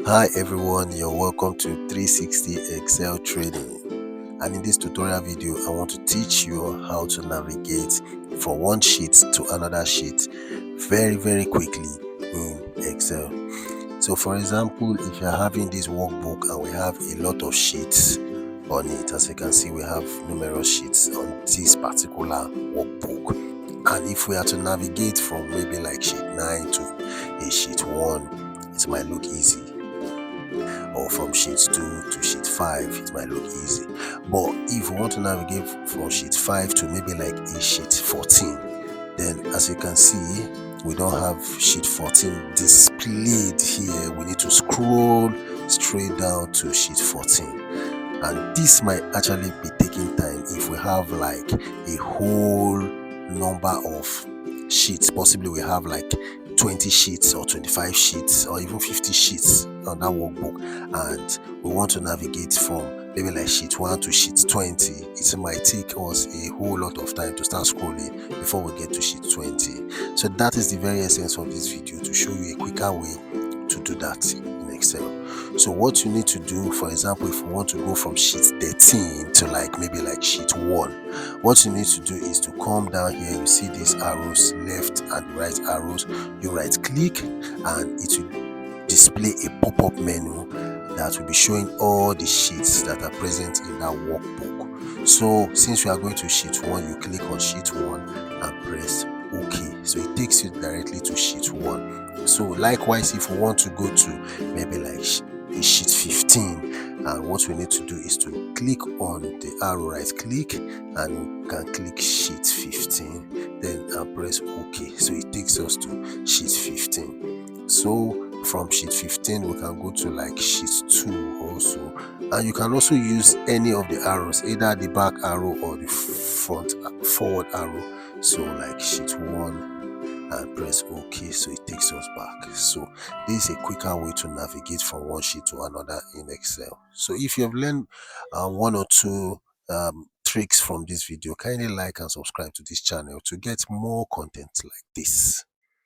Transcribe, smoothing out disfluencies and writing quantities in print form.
Hi everyone, you're welcome to 360 Excel training, and in this tutorial video I want to teach you how to navigate from one sheet to another sheet very quickly in Excel. So for example, if you're having this workbook and we have a lot of sheets on it, as you can see we have numerous sheets on this particular workbook, and if we are to navigate from maybe like sheet 9 to a sheet 1, it might look easy, or from sheet 2 to sheet 5, it might look easy. But if we want to navigate from sheet 5 to maybe like a sheet 14, then as you can see, we don't have sheet 14 displayed here. We need to scroll straight down to sheet 14, and this might actually be taking time if we have like a whole number of sheets. Possibly we have like 20 sheets or 25 sheets or even 50 sheets on that workbook, and we want to navigate from maybe like sheet 1 to sheet 20. It might take us a whole lot of time to start scrolling before we get to sheet 20. So that is the very essence of this video, to show you a quicker way to do that in Excel. So what you need to do, for example, if you want to go from sheet 13 to like maybe like sheet 1, what you need to do is to come down here. You see these arrows, left and right arrows. You right click and it will display a pop-up menu that will be showing all the sheets that are present in that workbook. So since you are going to sheet 1, you click on sheet 1 and press OK. So it takes you directly to sheet 1. So likewise, if we want to go to maybe like sheet 15, and what we need to do is to click on the arrow, right click, and we can click sheet 15, then press OK. So it takes us to sheet 15. So from sheet 15 we can go to like sheet 2 also, and you can also use any of the arrows, either the back arrow or the forward arrow. So like sheet 1 and press OK, so it takes us back. So this is a quicker way to navigate from one sheet to another in Excel. So if you have learned one or two tricks from this video, kindly like and subscribe to this channel to get more content like this.